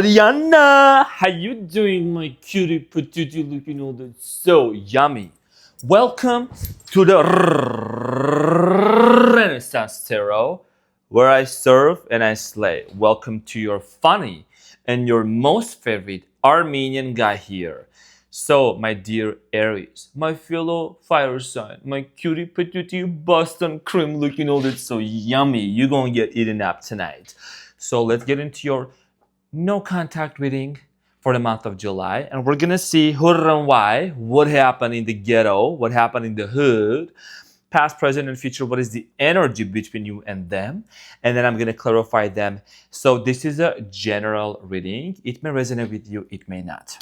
Ariana, how you doing, my cutie patootie looking all that so yummy? Welcome to the Renaissance Tarot, where I serve and I slay. Welcome to your funny and your most favorite Armenian guy here. So, my dear Aries, my fellow fire sign, my cutie patootie Boston cream looking all that so yummy, you're gonna get eaten up tonight. So let's get into your no contact reading for the month of July, and we're gonna see who and why, what happened in the ghetto, what happened in the hood, past, present, and future, what is the energy between you and them, and then I'm gonna clarify them. So this is a general reading. It may resonate with you, it may not.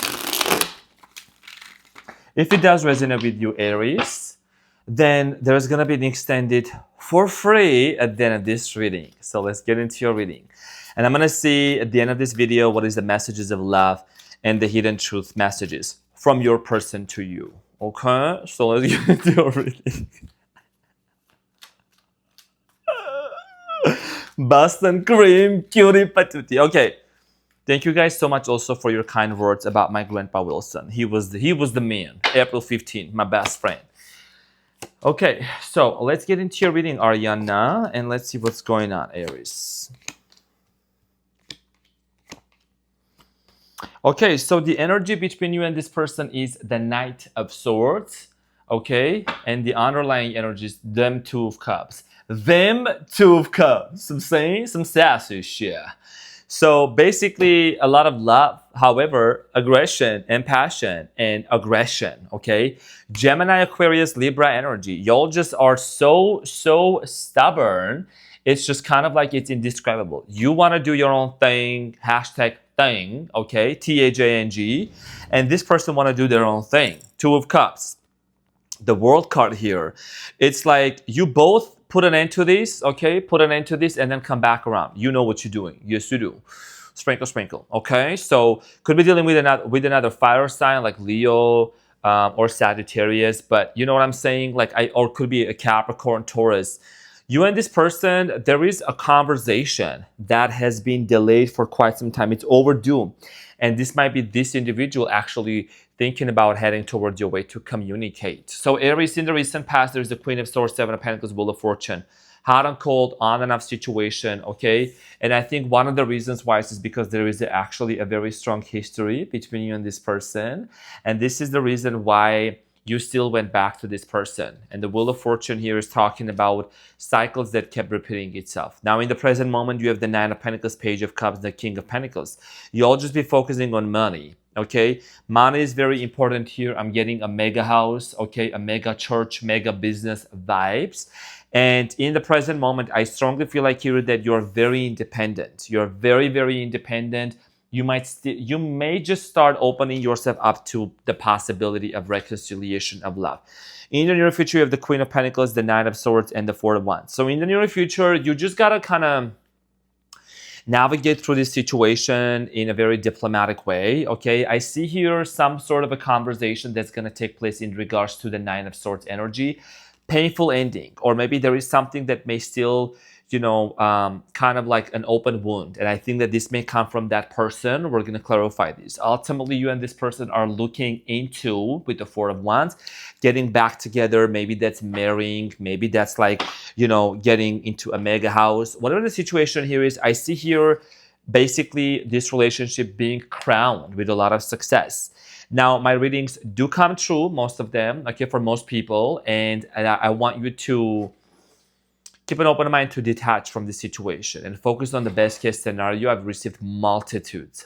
If it does resonate with you, Aries, then there's gonna be an extended for free at the end of this reading. So let's get into your reading. And I'm gonna see at the end of this video what is the messages of love and the hidden truth messages from your person to you. Okay? So let's get into your reading. Boston cream, cutie patootie. Okay. Thank you guys so much also for your kind words about my grandpa Wilson. He was the man. April 15th, my best friend. Okay, so let's get into your reading, Ariana, and let's see what's going on, Aries. Okay, so the energy between you and this person is the Knight of Swords, okay? And the underlying energy is them Two of Cups. Them Two of Cups. I'm saying some sassy shit. So basically, a lot of love, however, aggression and passion and aggression, okay? Gemini, Aquarius, Libra energy. Y'all just are so stubborn. It's just kind of like it's indescribable. You want to do your own thing, hashtag thing, okay? TAJNG. And this person want to do their own thing. Two of Cups. The World card here. It's like you both put an end to this, okay? Put an end to this and then come back around. You know what you're doing. Yes, you do. Sprinkle, sprinkle, okay? So could be dealing with another fire sign like Leo or Sagittarius, but you know what I'm saying? Or could be a Capricorn, Taurus. You and this person, there is a conversation that has been delayed for quite some time. It's overdue. And this might be this individual actually thinking about heading towards your way to communicate. So Aries, in the recent past, there's the Queen of Swords, Seven of Pentacles, Wheel of Fortune. Hot and cold, on and off situation, okay? And I think one of the reasons why is because there is actually a very strong history between you and this person. And this is the reason why you still went back to this person. And the Wheel of Fortune here is talking about cycles that kept repeating itself. Now, in the present moment, you have the Nine of Pentacles, Page of Cups, the King of Pentacles. You'll just be focusing on money, okay? Money is very important here. I'm getting a mega house, okay? A mega church, mega business vibes. And in the present moment, I strongly feel like here that you're very independent. You're very, very independent. You may just start opening yourself up to the possibility of reconciliation of love. In the near future, you have the Queen of Pentacles, the Knight of Swords, and the Four of Wands. So in the near future, you just gotta kind of navigate through this situation in a very diplomatic way, okay? I see here some sort of a conversation that's gonna take place in regards to the Nine of Swords energy. Painful ending, or maybe there is something that may still, kind of like an open wound. And I think that this may come from that person. We're going to clarify this. Ultimately, you and this person are looking into, with the Four of Wands, getting back together. Maybe that's marrying. Maybe that's like, getting into a mega house. Whatever the situation here is, I see here basically this relationship being crowned with a lot of success. Now, my readings do come true, most of them, okay, for most people. And I want you to keep an open mind to detach from the situation and focus on the best case scenario. I've received multitudes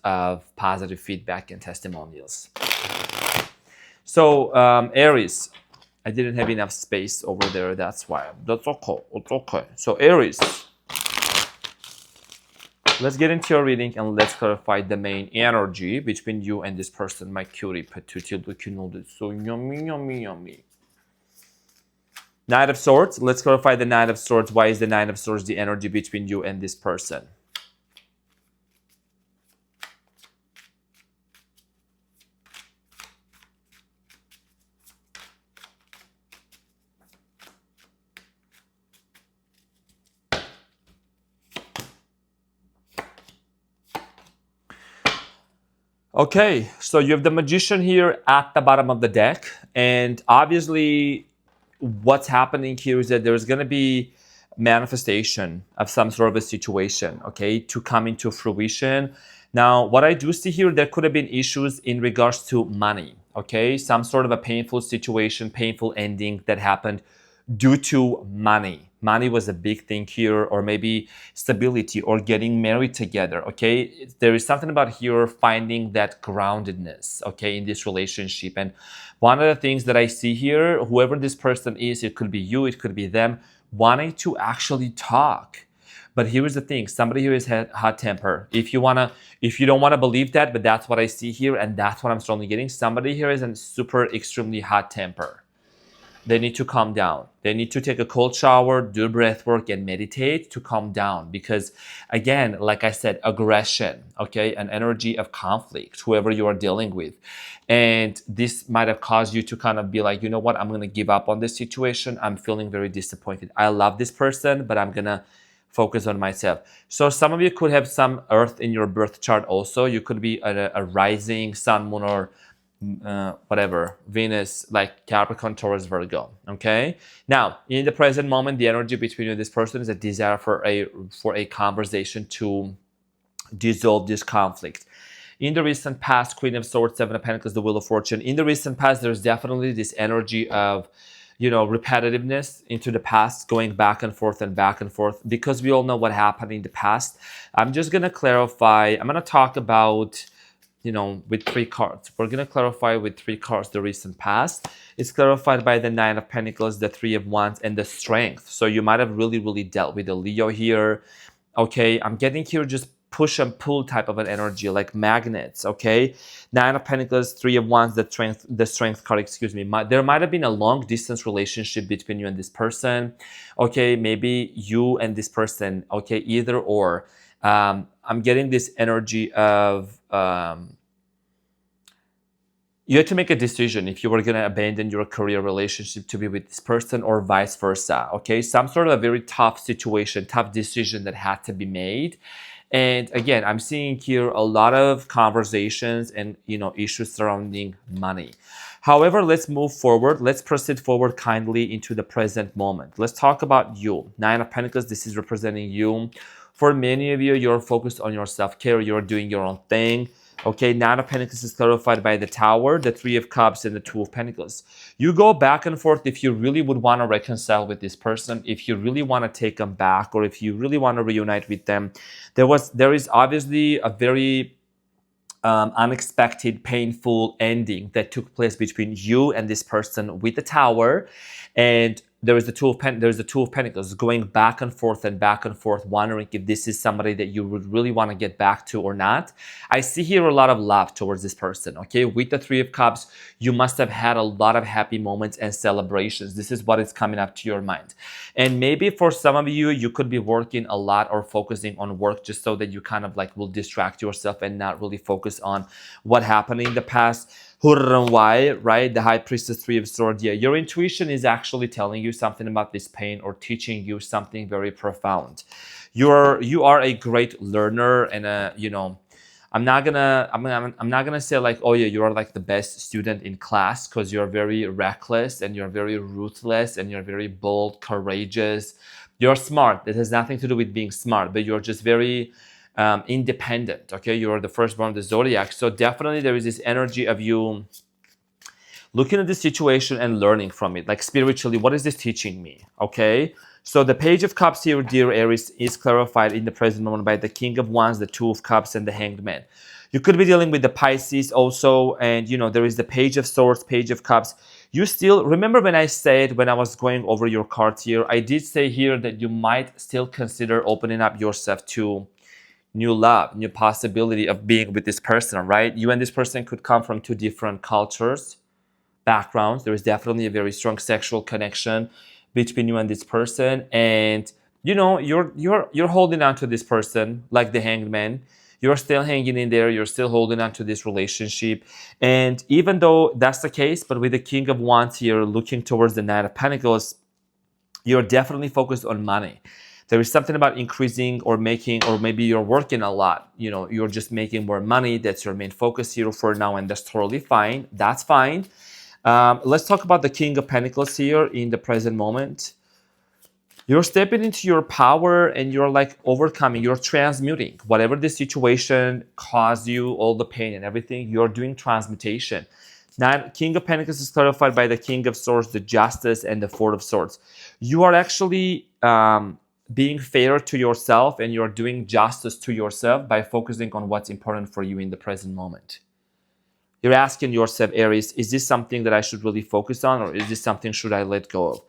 of positive feedback and testimonials. So, Aries, I didn't have enough space over there. That's why. That's okay. It's okay. So, Aries, let's get into your reading and let's clarify the main energy between you and this person, my cutie patootie looking all this so yummy, yummy, yummy. Knight of Swords. Let's clarify the Knight of Swords. Why is the Knight of Swords the energy between you and this person? Okay, so you have the magician here at the bottom of the deck, and obviously what's happening here is that there's going to be manifestation of some sort of a situation, okay, to come into fruition. Now, what I do see here, there could have been issues in regards to money, okay, some sort of a painful situation, painful ending that happened due to money. Money was a big thing here, or maybe stability or getting married together. Okay, there is something about here finding that groundedness, okay, in this relationship. And one of the things that I see here, whoever this person is, it could be you, it could be them, wanting to actually talk. But here's the thing: somebody here is hot temper. If you don't wanna believe that, but that's what I see here, and that's what I'm strongly getting. Somebody here is a super extremely hot temper. They need to calm down. They need to take a cold shower, do breath work, and meditate to calm down. Because again, like I said, aggression, okay, an energy of conflict, whoever you are dealing with. And this might have caused you to kind of be like, you know what, I'm going to give up on this situation. I'm feeling very disappointed. I love this person, but I'm going to focus on myself. So some of you could have some earth in your birth chart also. You could be a rising sun, moon, or whatever, Venus, like Capricorn, Taurus, Virgo. Okay. Now, in the present moment, the energy between you and this person is a desire for a conversation to dissolve this conflict. In the recent past, Queen of Swords, Seven of Pentacles, the Wheel of Fortune. In the recent past, there's definitely this energy of, repetitiveness into the past, going back and forth, because we all know what happened in the past. I'm just gonna clarify. I'm gonna talk about, with 3 cards. We're going to clarify with 3 cards the recent past. It's clarified by the Nine of Pentacles, the Three of Wands, and the Strength. So you might have really, really dealt with a Leo here. Okay, I'm getting here just push and pull type of an energy, like magnets, okay? Nine of Pentacles, Three of Wands, the strength card, excuse me. There might have been a long distance relationship between you and this person. Okay, maybe you and this person, okay, either or. I'm getting this energy of you had to make a decision if you were going to abandon your career relationship to be with this person or vice versa. Okay, some sort of a very tough situation, tough decision that had to be made. And again, I'm seeing here a lot of conversations and issues surrounding money. However, let's move forward. Let's proceed forward kindly into the present moment. Let's talk about you. Nine of Pentacles, this is representing you. For many of you, you're focused on your self-care. You're doing your own thing. Okay, Nine of Pentacles is clarified by the Tower, the Three of Cups, and the Two of Pentacles. You go back and forth if you really would want to reconcile with this person, if you really want to take them back, or if you really want to reunite with them. There is obviously a very unexpected, painful ending that took place between you and this person with the Tower, and there's the Two of Pentacles going back and forth, wondering if this is somebody that you would really want to get back to or not. I see here a lot of love towards this person, okay? With the Three of Cups, you must have had a lot of happy moments and celebrations. This is what is coming up to your mind. And maybe for some of you, you could be working a lot or focusing on work just so that you kind of like will distract yourself and not really focus on what happened in the past. Why, right? The High Priestess, Three of Swords. Yeah, your intuition is actually telling you something about this pain or teaching you something very profound. You are a great learner, and I'm not gonna say like, oh yeah, you're like the best student in class, because you're very reckless and you're very ruthless and you're very bold, courageous. You're smart. It has nothing to do with being smart, but you're just very independent. Okay, you're the firstborn of the zodiac, so definitely there is this energy of you looking at the situation and learning from it, like spiritually, what is this teaching me? Okay, so the Page of Cups here, dear Aries, is clarified in the present moment by the King of Wands, the Two of Cups, and the Hanged Man. You could be dealing with the Pisces also, and there is the Page of Swords, Page of Cups. You still remember when I said, when I was going over your cards here, I did say here that you might still consider opening up yourself to new love, new possibility of being with this person, right? You and this person could come from 2 different cultures, backgrounds. There is definitely a very strong sexual connection between you and this person, and you're holding on to this person like the Hanged Man. You're still hanging in there. You're still holding on to this relationship, and even though that's the case, but with the King of Wands here looking towards the Knight of Pentacles, you're definitely focused on money. There is something about increasing or making, or maybe you're working a lot. You know, you're just making more money. That's your main focus here for now, and that's totally fine. That's fine. Let's talk about the King of Pentacles here in the present moment. You're stepping into your power and you're like overcoming, you're transmuting. Whatever the situation caused you, all the pain and everything, you're doing transmutation. Now, King of Pentacles is clarified by the King of Swords, the Justice, and the Four of Swords. You are actually being fair to yourself, and you're doing justice to yourself by focusing on what's important for you in the present moment. You're asking yourself, Aries, is this something that I should really focus on, or is this something should I let go of?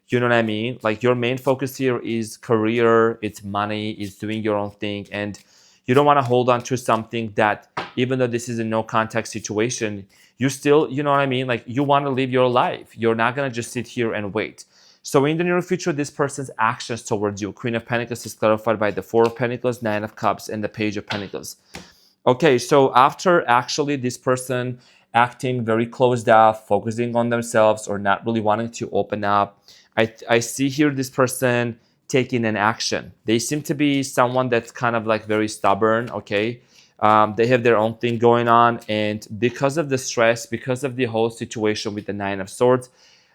You know what I mean? Like, your main focus here is career, it's money, it's doing your own thing. And you don't want to hold on to something that, even though this is a no contact situation, you still, you know what I mean? Like, you want to live your life. You're not going to just sit here and wait. So in the near future, this person's actions towards you. Queen of Pentacles is clarified by the Four of Pentacles, Nine of Cups, and the Page of Pentacles. Okay, so after actually this person acting very closed off, focusing on themselves, or not really wanting to open up, I see here this person taking an action. They seem to be someone that's kind of like very stubborn, okay? They have their own thing going on, and because of the stress, because of the whole situation with the Nine of Swords,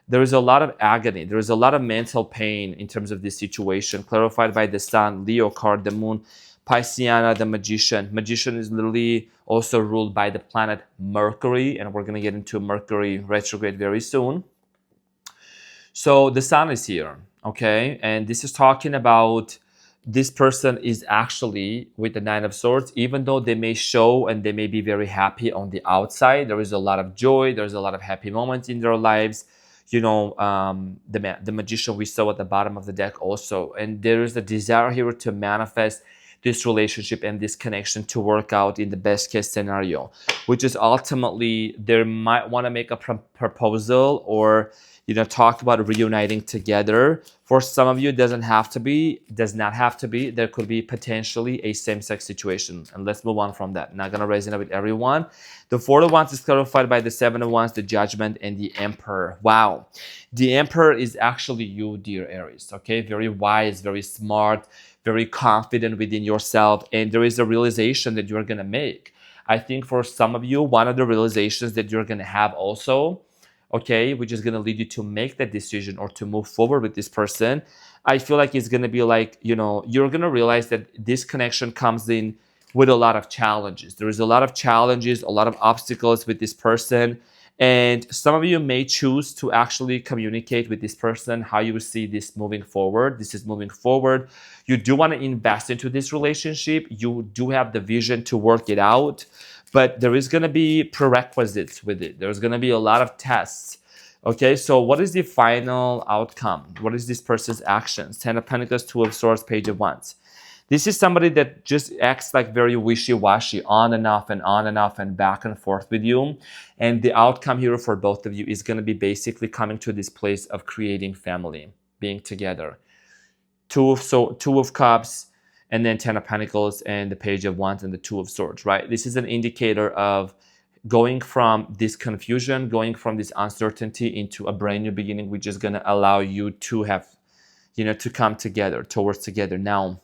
there is a lot of agony. There is a lot of mental pain in terms of this situation, clarified by the Sun, Leo card, the Moon, Pisceana, the Magician. Magician is literally also ruled by the planet Mercury, and we're going to get into Mercury retrograde very soon. So the Sun is here, okay? And this is talking about this person is actually with the Nine of Swords, even though they may show and they may be very happy on the outside, there is a lot of joy, there's a lot of happy moments in their lives. You know, the Magician we saw at the bottom of the deck also. And there is a desire here to manifest this relationship and this connection to work out in the best case scenario, which is ultimately they might want to make a proposal, or you know, talk about reuniting together. For some of you, it does not have to be. There could be potentially a same-sex situation. And let's move on from that. Not going to resonate with everyone. The Four of Wands is clarified by the Seven of Wands, the Judgment, and the Emperor. Wow. The Emperor is actually you, dear Aries. Okay, very wise, very smart, very confident within yourself. And there is a realization that you're going to make. I think for some of you, one of the realizations that you're going to have also, okay, which is going to lead you to make that decision or to move forward with this person, I feel like it's going to be like, you know, you're going to realize that this connection comes in with a lot of challenges. There is a lot of challenges, a lot of obstacles with this person. And some of you may choose to actually communicate with this person how you see this moving forward. This is moving forward. You do want to invest into this relationship. You do have the vision to work it out. But there is going to be prerequisites with it. There's going to be a lot of tests. Okay, so what is the final outcome? What is this person's actions? Ten of Pentacles, Two of Swords, Page of Wands. This is somebody that just acts like very wishy-washy, on and off and back and forth with you. And the outcome here for both of you is going to be basically coming to this place of creating family, being together. Two of Cups, and then Ten of Pentacles and the Page of Wands and the Two of Swords, right? This is an indicator of going from this confusion, going from this uncertainty into a brand new beginning, which is going to allow you to have, you know, to come together, towards together. Now,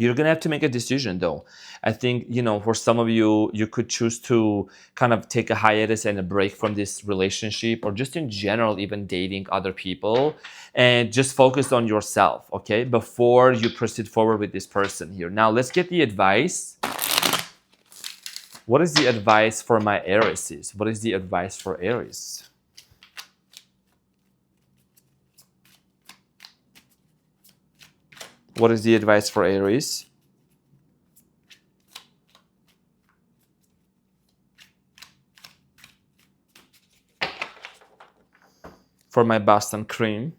you're going to have to make a decision though. I think, you know, for some of you, you could choose to kind of take a hiatus and a break from this relationship, or just in general, even dating other people, and just focus on yourself, okay, before you proceed forward with this person here. Now, let's get the advice. What is the advice for my Aries? What is the advice for Aries? What is the advice for Aries? For my Boston cream.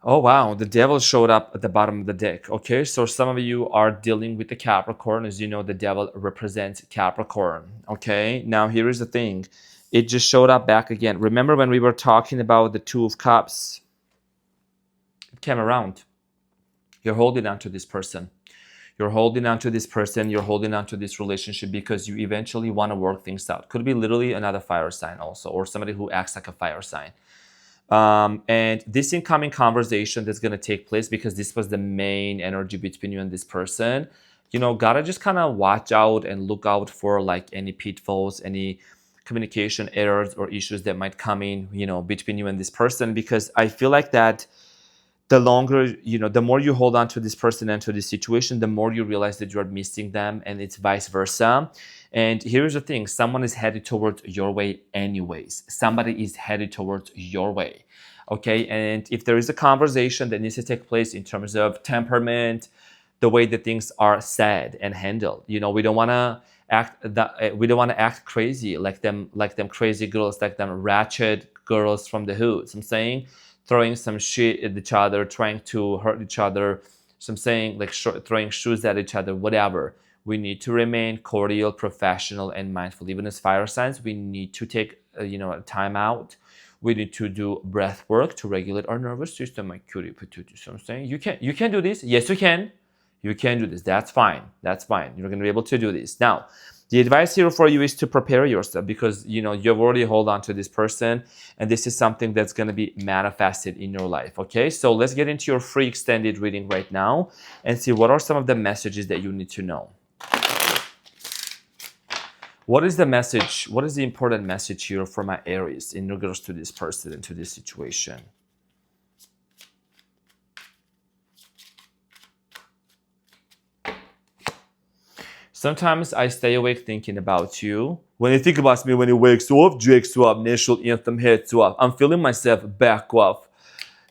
Oh, wow. The devil showed up at the bottom of the deck. Okay, so some of you are dealing with the Capricorn. As you know, the devil represents Capricorn. Okay, now here is the thing. It just showed up back again. Remember when we were talking about the Two of Cups? It came around. You're holding on to this person. You're holding on to this person. You're holding on to this relationship because you eventually want to work things out. Could be literally another fire sign also, or somebody who acts like a fire sign. And this incoming conversation that's going to take place, because this was the main energy between you and this person, gotta just kind of watch out and look out for like any pitfalls, any communication errors or issues that might come in, between you and this person. Because I feel like that the longer, the more you hold on to this person and to this situation, the more you realize that you're missing them, and it's vice versa. And here's the thing, someone is headed towards your way anyways. Somebody is headed towards your way. Okay, and if there is a conversation that needs to take place in terms of temperament, the way that things are said and handled, we don't want to act crazy like them crazy girls, like them ratchet girls from the hood. So I'm saying, throwing some shit at each other, trying to hurt each other. So I'm saying, like throwing shoes at each other, whatever. We need to remain cordial, professional, and mindful. Even as fire signs, we need to take a time out. We need to do breath work to regulate our nervous system, my cutie patootie. So I'm saying, you can do this. Yes, you can. You can do this. That's fine. That's fine. You're going to be able to do this. Now, the advice here for you is to prepare yourself, because you've already hold on to this person, and this is something that's going to be manifested in your life. Okay, so let's get into your free extended reading right now and see what are some of the messages that you need to know. What is the message? What is the important message here for my Aries in regards to this person and to this situation? Sometimes I stay awake thinking about you. When you think about me, when it wakes you up, jakes you up, national anthem hits you up. I'm feeling myself back off.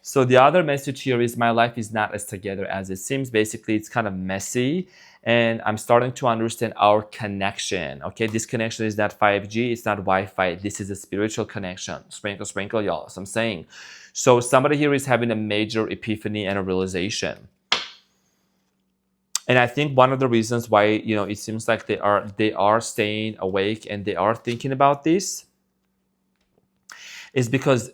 So the other message here is my life is not as together as it seems. Basically, it's kind of messy, and I'm starting to understand our connection. Okay, this connection is not 5G, it's not Wi-Fi. This is a spiritual connection. Sprinkle, sprinkle, y'all. So I'm saying. So somebody here is having a major epiphany and a realization. And I think one of the reasons why, it seems like they are staying awake and they are thinking about this is because,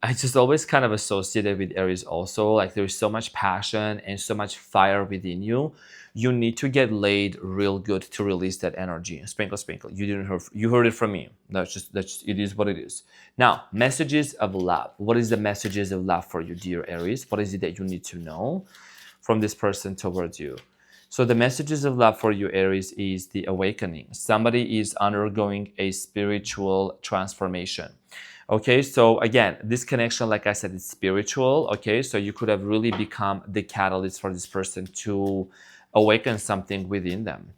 I just always kind of associated with Aries also. Like there's so much passion and so much fire within you. You need to get laid real good to release that energy. Sprinkle, sprinkle. You heard it from me. It is what it is. Now, messages of love. What is the messages of love for you, dear Aries? What is it that you need to know from this person towards you? So the messages of love for you, Aries, is the awakening. Somebody is undergoing a spiritual transformation. Okay, so again, this connection, like I said, is spiritual. Okay, so you could have really become the catalyst for this person to awaken something within them.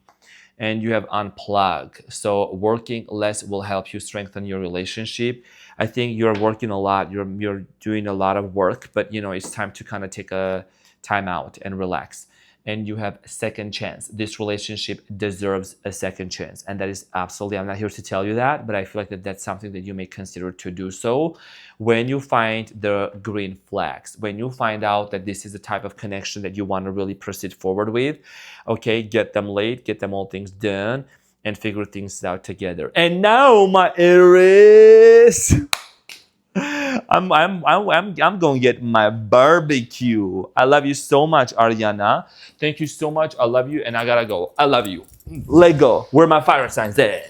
And you have unplug. So working less will help you strengthen your relationship. I think you're working a lot. You're doing a lot of work, but it's time to kind of take a time out and relax. And you have a second chance. This relationship deserves a second chance. And that is absolutely, I'm not here to tell you that, but I feel like that's something that you may consider to do so when you find the green flags, when you find out that this is the type of connection that you want to really proceed forward with. Okay, get them laid, get them all things done, and figure things out together. And now, my Aries, I'm going to get my barbecue. I love you so much, Ariana. Thank you so much. I love you, and I gotta go. I love you. Let go. Where my fire signs at?